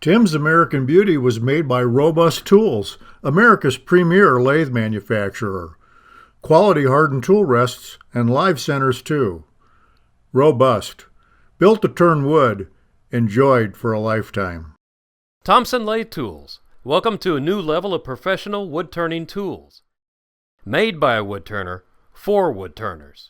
Tim's American Beauty was made by Robust Tools, America's premier lathe manufacturer. Quality hardened tool rests and live centers too. Robust. Built to turn wood. Enjoyed for a lifetime. Thompson Lathe Tools. Welcome to a new level of professional wood turning tools. Made by a wood turner for wood turners.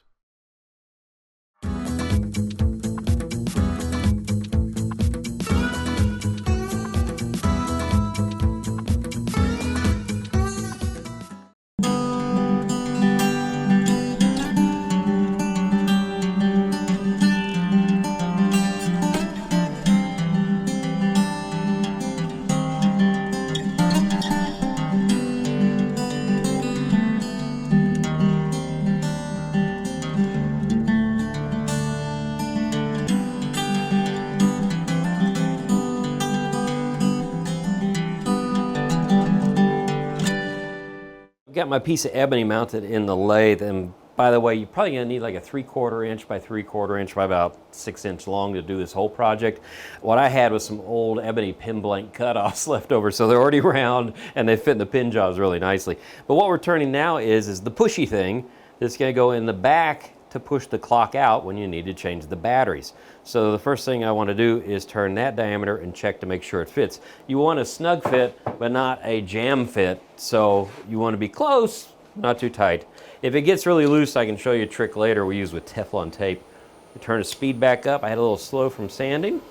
Got my piece of ebony mounted in the lathe, and by the way, you're probably going to need like a 3/4 inch by 3/4 inch by about 6 inch long to do this whole project. What I had was some old ebony pin blank cutoffs left over, so they're already round and they fit in the pin jobs really nicely. But what we're turning now is the pushy thing that's going to go in the back to push the clock out when you need to change the batteries. So the first thing I want to do is turn that diameter and check to make sure it fits. You want a snug fit, but not a jam fit. So you want to be close, not too tight. If it gets really loose, I can show you a trick later we use with Teflon tape. We turn the speed back up. I had a little slow from sanding.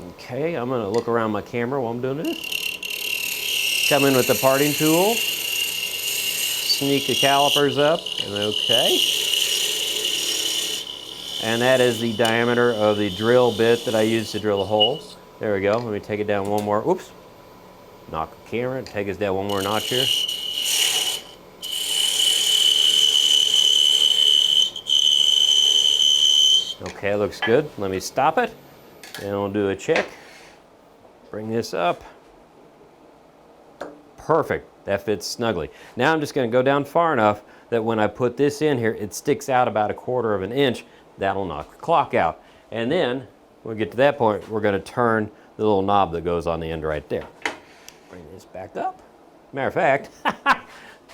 Okay, I'm going to look around my camera while I'm doing this. Come in with the parting tool. Sneak the calipers up, and okay. And that is the diameter of the drill bit that I use to drill the holes. There we go. Let me take it down one more. Oops. Knock the camera. Take us down one more notch here. Okay, looks good. Let me stop it. And we'll do a check. Bring this up. Perfect. That fits snugly. Now I'm just going to go down far enough that when I put this in here, it sticks out about 1/4 inch. That'll knock the clock out. And then, when we get to that point, we're going to turn the little knob that goes on the end right there. Bring this back up. Matter of fact,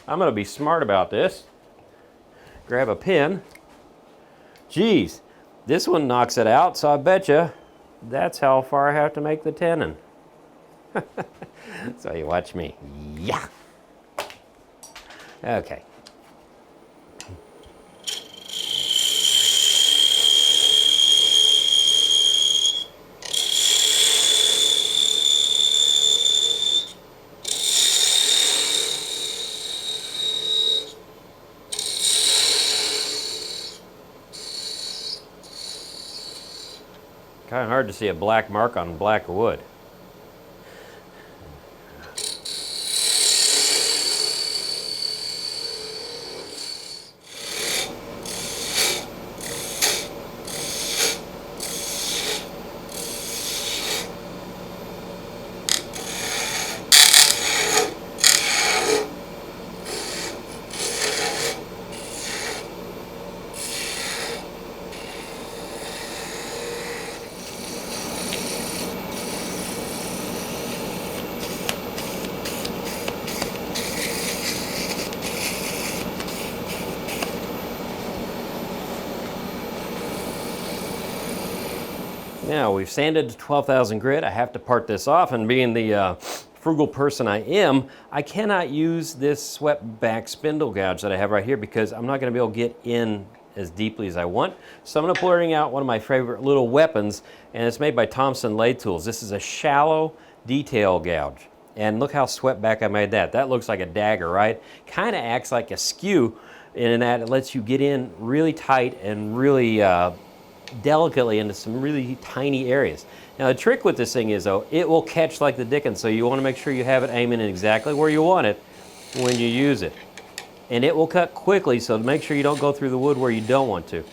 I'm going to be smart about this. Grab a pin. Geez, this one knocks it out, so I bet you that's how far I have to make the tenon. So you watch me. Yeah. Okay. Kind of hard to see a black mark on black wood. Now we've sanded to 12,000 grit. I have to part this off, and being the frugal person I am, I cannot use this swept back spindle gouge that I have right here because I'm not going to be able to get in as deeply as I want. So I'm going to bring out one of my favorite little weapons, and it's made by Thompson Lathe Tools. This is a shallow detail gouge. And look how swept back I made that. That looks like a dagger, right? Kind of acts like a skew in that it lets you get in really tight and really delicately into some really tiny areas. Now the trick with this thing is though, it will catch like the dickens, so you want to make sure you have it aiming in exactly where you want it when you use it. And it will cut quickly, so make sure you don't go through the wood where you don't want to.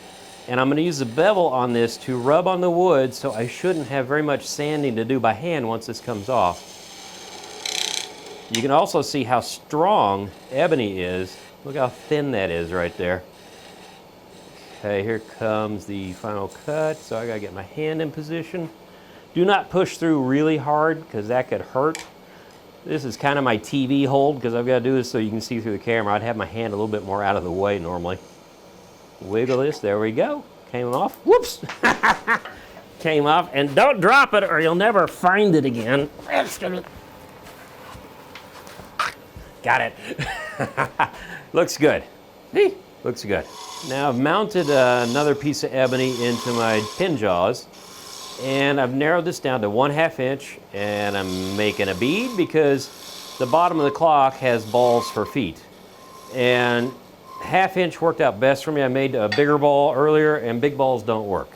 And I'm going to use the bevel on this to rub on the wood, so I shouldn't have very much sanding to do by hand once this comes off. You can also see how strong ebony is. Look how thin that is right there. Okay, here comes the final cut. So I gotta get my hand in position. Do not push through really hard because that could hurt. This is kind of my TV hold because I've got to do this so you can see through the camera. I'd have my hand a little bit more out of the way normally. Wiggle this, there we go. Came off, whoops. Came off, and don't drop it or you'll never find it again. Got it. Looks good. Looks good. Now I've mounted another piece of ebony into my pin jaws, and I've narrowed this down to 1/2 inch, and I'm making a bead because the bottom of the clock has balls for feet. And 1/2 inch worked out best for me. I made a bigger ball earlier, and big balls don't work.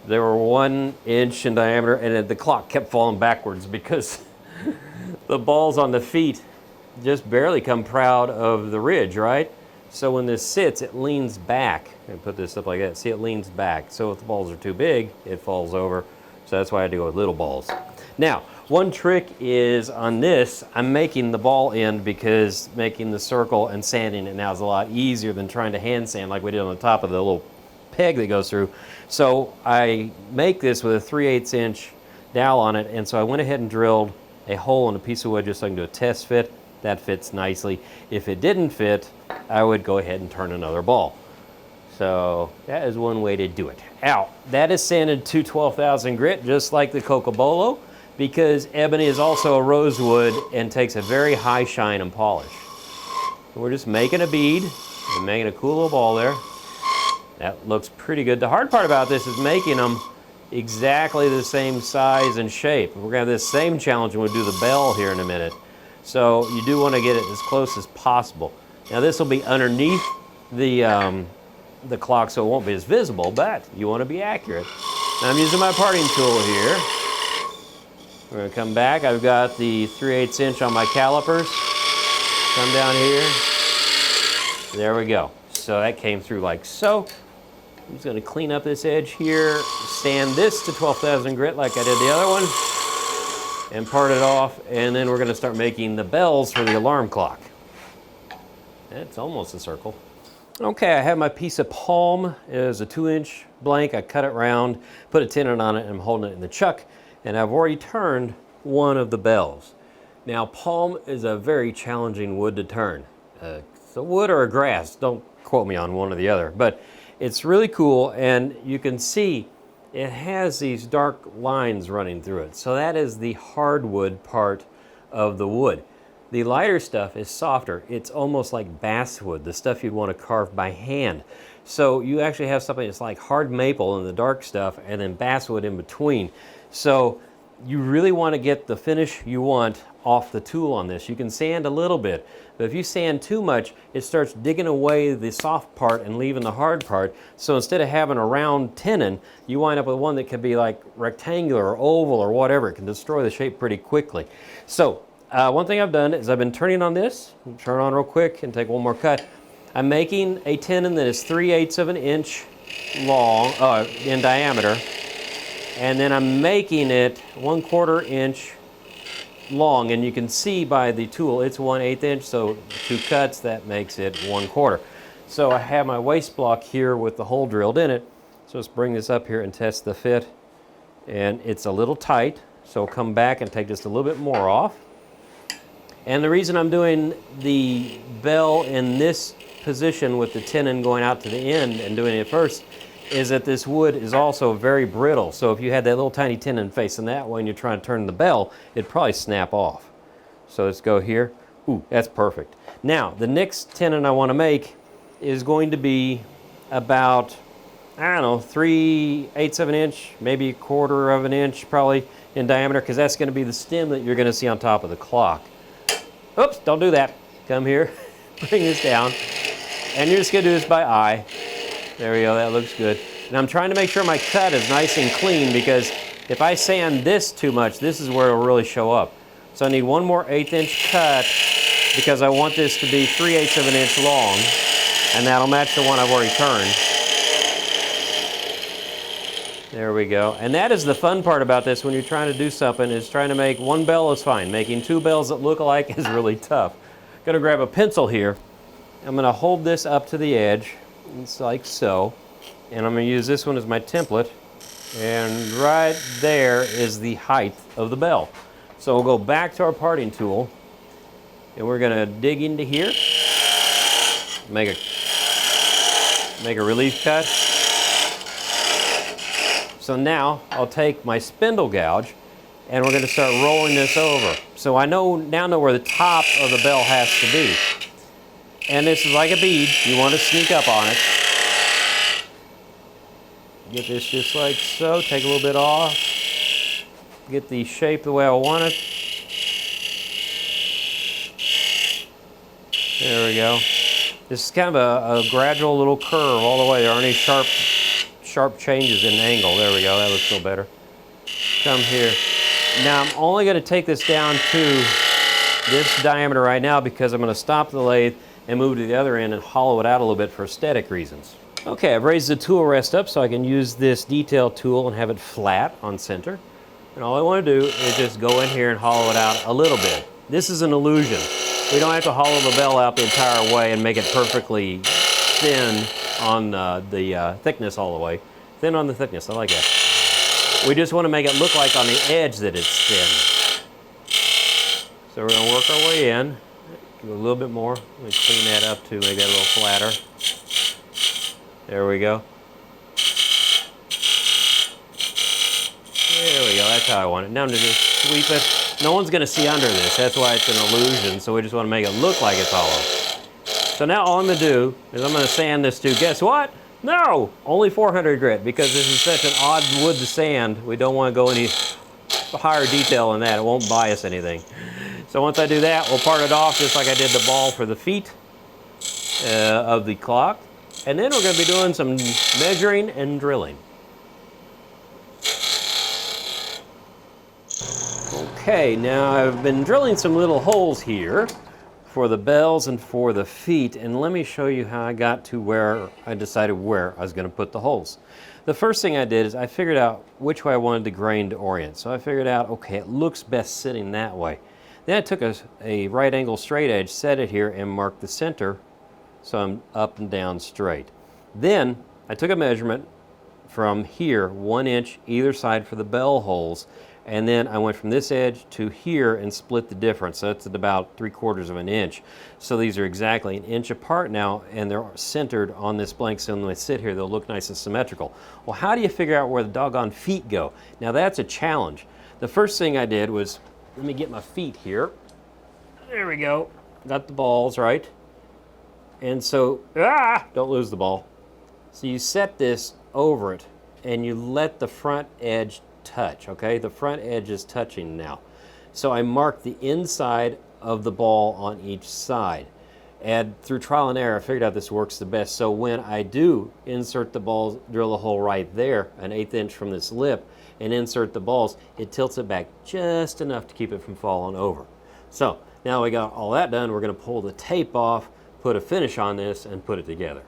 They were 1 inch in diameter, and the clock kept falling backwards because the balls on the feet just barely come proud of the ridge, right? So when this sits, it leans back. I put this up like that. See, it leans back. So if the balls are too big, it falls over. So that's why I had to go with little balls. Now, one trick is on this, I'm making the ball end because making the circle and sanding it now is a lot easier than trying to hand sand like we did on the top of the little peg that goes through. So I make this with a 3/8 inch dowel on it, and so I went ahead and drilled a hole in a piece of wood just so I can do a test fit. That fits nicely. If it didn't fit, I would go ahead and turn another ball. So that is one way to do it. Now, that is sanded to 12,000 grit, just like the Cocobolo, because ebony is also a rosewood and takes a very high shine and polish. So we're just making a bead and making a cool little ball there. That looks pretty good. The hard part about this is making them exactly the same size and shape. We're gonna have this same challenge when we do the bell here in a minute. So you do want to get it as close as possible. Now this will be underneath the clock, so it won't be as visible, but you want to be accurate. Now I'm using my parting tool here. We're going to come back. I've got the 3/8 inch on my calipers. Come down here. There we go. So that came through like so. I'm just going to clean up this edge here, sand this to 12,000 grit like I did the other one, and part it off, and then we're going to start making the bells for the alarm clock. It's almost a circle. Okay, I have my piece of palm. It is a 2-inch blank. I cut it round, put a tenon on it, and I'm holding it in the chuck, and I've already turned one of the bells. Now, palm is a very challenging wood to turn. It's a wood or a grass, don't quote me on one or the other, but it's really cool, and you can see it has these dark lines running through it. So that is the hardwood part of the wood. The lighter stuff is softer. It's almost like basswood, the stuff you'd want to carve by hand. So you actually have something that's like hard maple in the dark stuff and then basswood in between. So you really want to get the finish you want off the tool on this. You can sand a little bit, but if you sand too much, it starts digging away the soft part and leaving the hard part. So instead of having a round tenon, you wind up with one that can be like rectangular or oval or whatever. It can destroy the shape pretty quickly. So one thing I've done is I've been turning on this. Turn on real quick and take one more cut. I'm making a tenon that is 3/8 of an inch long, in diameter, and then I'm making it 1/4 inch long, and you can see by the tool it's 1/8 inch, so 2 cuts, that makes it 1/4. So I have my waste block here with the hole drilled in it. So let's bring this up here and test the fit, and it's a little tight, so I'll come back and take just a little bit more off. And the reason I'm doing the bell in this position with the tenon going out to the end and doing it first is that this wood is also very brittle. So if you had that little tiny tenon facing that way and you're trying to turn the bell, it'd probably snap off. So let's go here. Ooh, that's perfect. Now, the next tenon I want to make is going to be about, I don't know, 3/8 of an inch, maybe 1/4 of an inch probably in diameter, because that's going to be the stem that you're going to see on top of the clock. Oops, don't do that. Come here, bring this down. And you're just going to do this by eye. There we go, that looks good. And I'm trying to make sure my cut is nice and clean, because if I sand this too much, this is where it'll really show up. So I need one more 1/8 inch cut, because I want this to be 3/8 of an inch long, and that'll match the one I've already turned. There we go. And that is the fun part about this when you're trying to do something, is trying to make one bell is fine. Making 2 bells that look alike is really tough. I'm going to grab a pencil here. I'm going to hold this up to the edge. It's like so. And I'm going to use this one as my template. And right there is the height of the bell. So we'll go back to our parting tool, and we're gonna dig into here, make a relief cut. So now I'll take my spindle gouge, and we're gonna start rolling this over. So I now know where the top of the bell has to be. And this is like a bead. You want to sneak up on it. Get this just like so. Take a little bit off. Get the shape the way I want it. There we go. This is kind of a gradual little curve all the way. There aren't any sharp changes in angle. There we go. That looks a little better. Come here. Now I'm only going to take this down to this diameter right now because I'm going to stop the lathe and move to the other end and hollow it out a little bit for aesthetic reasons. Okay, I've raised the tool rest up so I can use this detail tool and have it flat on center. And all I want to do is just go in here and hollow it out a little bit. This is an illusion. We don't have to hollow the bell out the entire way and make it perfectly thin on the thickness all the way. Thin on the thickness, I like that. We just want to make it look like on the edge that it's thin. So we're going to work our way in. Do a little bit more. Let me clean that up to make that a little flatter. There we go. There we go. That's how I want it. Now I'm going to just sweep it. No one's going to see under this. That's why it's an illusion. So we just want to make it look like it's hollow. So now all I'm going to do is I'm going to sand this to, guess what? No! Only 400 grit because this is such an odd wood to sand. We don't want to go any higher detail than that. It won't bias anything. So once I do that, we'll part it off just like I did the ball for the feet of the clock. And then we're going to be doing some measuring and drilling. Okay, now I've been drilling some little holes here for the bells and for the feet. And let me show you how I got to where I decided where I was going to put the holes. The first thing I did is I figured out which way I wanted the grain to orient. So I figured out, okay, it looks best sitting that way. Then I took a right angle straight edge, set it here, and marked the center so I'm up and down straight. Then I took a measurement from here, 1 inch either side for the bell holes, and then I went from this edge to here and split the difference. So that's at about 3/4 of an inch. So these are exactly 1 inch apart now, and they're centered on this blank, so when they sit here, they'll look nice and symmetrical. Well, how do you figure out where the doggone feet go? Now that's a challenge. The first thing I did was, let me get my feet here. There we go. Got the balls right. And so, don't lose the ball. So you set this over it and you let the front edge touch, okay? The front edge is touching now. So I marked the inside of the ball on each side. And through trial and error, I figured out this works the best. So when I do insert the balls, drill a hole right there, 1/8 inch from this lip, and insert the balls, it tilts it back just enough to keep it from falling over. So now we got all that done, we're going to pull the tape off, put a finish on this, and put it together.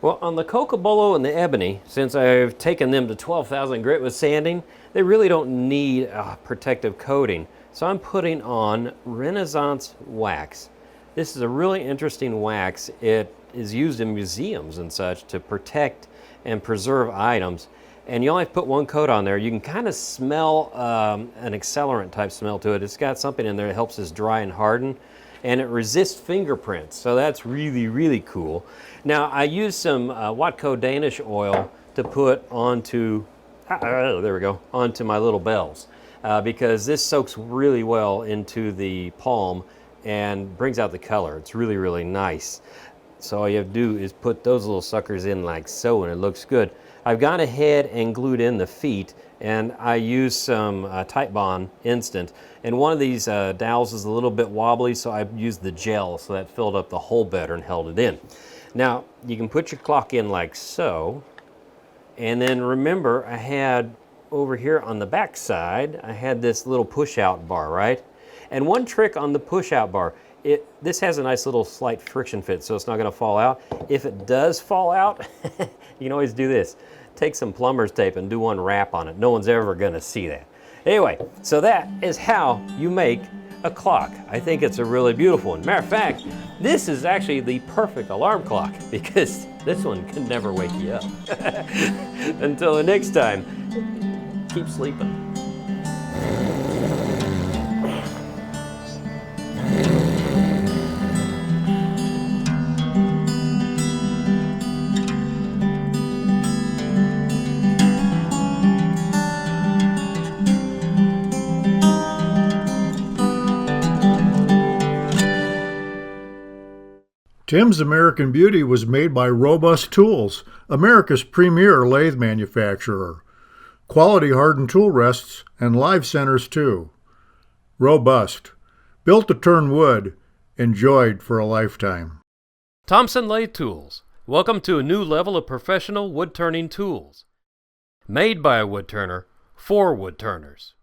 Well, on the Cocobolo and the Ebony, since I've taken them to 12,000 grit with sanding, they really don't need a protective coating. So I'm putting on Renaissance wax. This is a really interesting wax. It is used in museums and such to protect and preserve items. And you only have to put 1 coat on there. You can kind of smell an accelerant type smell to it. It's got something in there that helps this dry and harden. And it resists fingerprints, so that's really, really cool. Now, I used some Watco Danish oil to put onto, there we go, onto my little bells because this soaks really well into the palm and brings out the color. It's really, really nice. So all you have to do is put those little suckers in like so, and it looks good. I've gone ahead and glued in the feet, and I used some Titebond Instant. And one of these dowels is a little bit wobbly, so I used the gel, so that filled up the hole better and held it in. Now, you can put your clock in like so, and then remember, I had over here on the back side, I had this little push-out bar, right? And one trick on the push-out bar, this has a nice little slight friction fit, so it's not going to fall out. If it does fall out, you can always do this. Take some plumber's tape and do one wrap on it. No one's ever going to see that. Anyway, so that is how you make a clock. I think it's a really beautiful one. Matter of fact, this is actually the perfect alarm clock because this one can never wake you up. Until the next time, keep sleeping. Tim's American Beauty was made by Robust Tools, America's premier lathe manufacturer. Quality hardened tool rests and live centers too. Robust. Built to turn wood. Enjoyed for a lifetime. Thompson Lathe Tools. Welcome to a new level of professional wood turning tools. Made by a wood turner for wood turners.